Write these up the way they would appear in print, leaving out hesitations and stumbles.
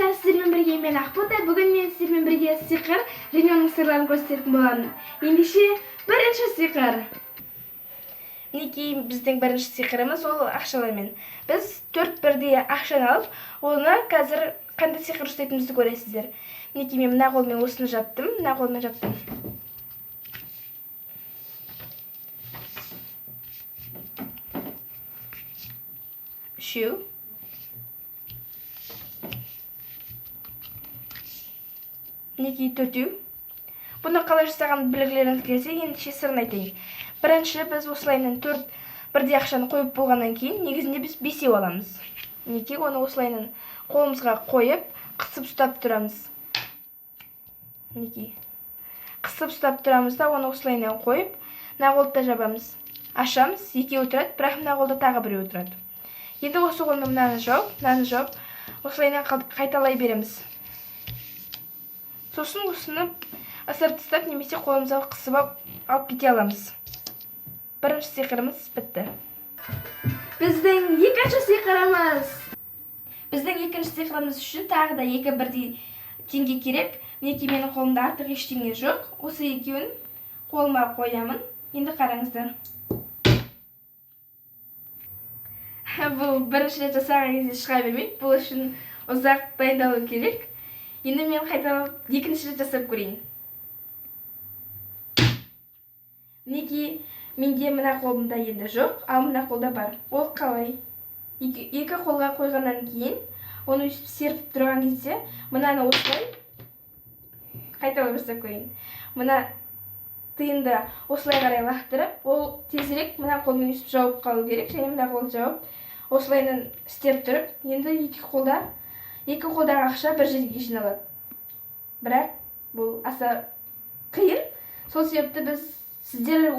Достар, сіздермен бірге мен Ақбота. Бүгін мен сіздермен бірге сиқыр және оның сырларын көрсететін боламын. Ендеше бірінші сиқыр. Мінекей біздің бірінші сиқырымыз ол ақшалармен. Біз 4 бірдей ақшаны алып, оны қазір қандай сиқыр істейтінімізді көресіздер. Мінекей мен мына қолмен осыны жаптым, мына қолмен жаптым. Үшеу. Мінекей 4-еу. Бұны қалай жасағанды білгілеріңіз келсе, ендеше сырын айтайын. Бірінші біз осылайынан 4 бірдей ақшаны қойып болғаннан кейін, негізінде біз 5-еу аламыз. Мінекей оны осылайынан қолымызға қойып, қысып ұстап тұрамыз. Мінекей. Қысып ұстап тұрамыз да, оны осылайынан қойып, мына қолды жабамыз. Ашамыз, 2-еу тұрады, бірақ мына қолда тағы 1-еу тұрады. Енді осы қолмен мынаны жауып, осылайынан қайталай береміз. Сосын осыны ысырып тастап, немесе қолымызға қысып алып кете аламыз. Бірінші сиқырымыз бітті. Біздің екінші сиқырымыз үшін тағы да 2 бірдей теңге керек. Мінекей менің қолымда артық ештеңе жоқ. Осы екеуін қолыма қоямын. Енді қараңыздар. Бұл бірінші рет жасаған кезде шыға бермейді. Бұл үшін ұзақ дайындалу керек. Енді мен қайталап екінші рет жасап көрейін. Мінекей менде мына қолымда енді жоқ, ал мына қолда бар. Ол қалай? Екі қолға қойғаннан кейін, оны өстіп серпіп тұрған кезде, мынаны осылай қайталап жасап көрейін. Мына тиынды осылай қарай лақтырып, ол тезірек мына қолмен өстіп жауып қалу керек, және мына қолды жауып, осылайынан істеп тұрып, енді екі қолдағы ақша бір жерге жиналады. Бірақ бұл аса қиын. Сол себепті біз сіздер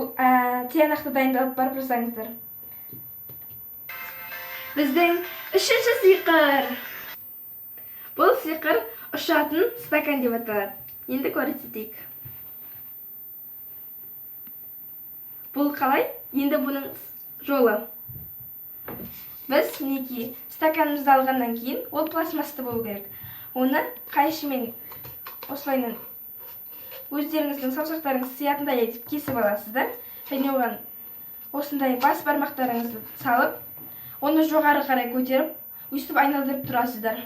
тиянақты дайындалып барып жасаңыздар. Біздің үшінші сиқыр. Бұл сиқыр ұшатын стакан деп аталады. Енді көрсетейік. Бұл қалай? Енді бұның жолы. Біз мінекей стаканымызды алғаннан кейін, ол пластмасты болу керек. Оны қайшымен осылайынан өздеріңіздің саусақтарыңыз сиятындай етіп кесіп аласыздар. Және оған осындай бас бармақтарыңызды салып, оны жоғары қарай көтеріп, өстіп айналдырып тұрасыздар.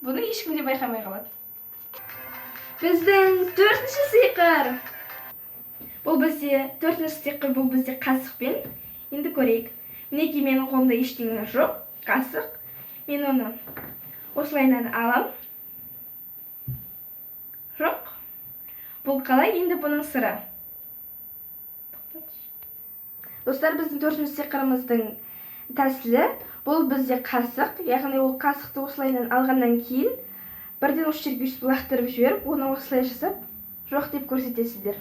Бұны ешкім де байқамай қалады. Біздің төртінші сиқыр. Бұл бізде қасықпен. Енді көрейік. Мінекей менің қолымда ештеңе жоқ, қасық. Мен оны осылайынан алам. Жоқ. Бұл қалай? Енді бұның сыры. Достар, біздің 4-ші сиқырымыздың тәсілі. Бұл бізде қасық, яғни ол қасықты осылайынан алғаннан кейін, бірден осы жерге өстіп лақтырып жіберіп, оны осылай жасап, жоқ деп көрсетесіздер.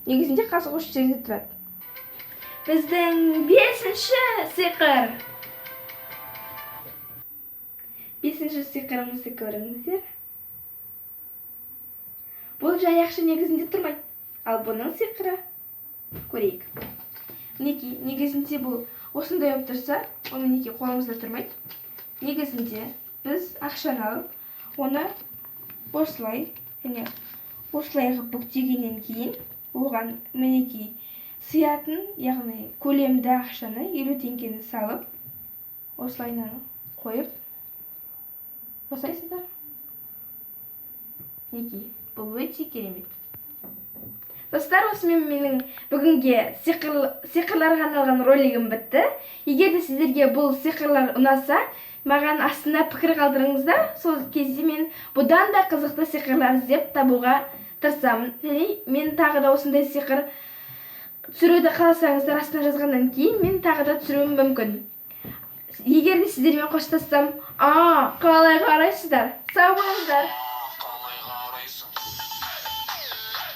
Негізінде қасық осы жерде тұрады. Біздің 5-ші сиқыр. 5-ші сиқырымызды көріңіздер. Бұл жай ақша негізінде тұрмайды. Ал бұның сиқыры көрейік. Мінекей, негізінде бұл осындай болып тұрса, ол мінекей қолымызда тұрмайды. Негізінде біз ақшаны алып, оны осылай, және осылай ғып бүктегеннен кейін, оған мінекей сиятын, яғни көлемді ақшаны 50 теңгені салып, осылайынан қойып жасайсыздар. Мінекей, бұл өте керемет. Достар, осымен менің бүгінге сиқырларға арналған ролигім бітті. Егер де сіздерге бұл сиқырлар ұнаса, маған астына пікір қалдырыңыздар. Сол кезде мен бұдан да қызықты сиқырлар іздеп табуға тырысамын. Және мен тағы да осындай сиқыр түсіруді қаласаңыздар, астына жазғаннан кейін мен тағы да түсіруім мүмкін. Егер де сіздермен қоштассам, қалай қарайсыздар? Сау болыңыздар.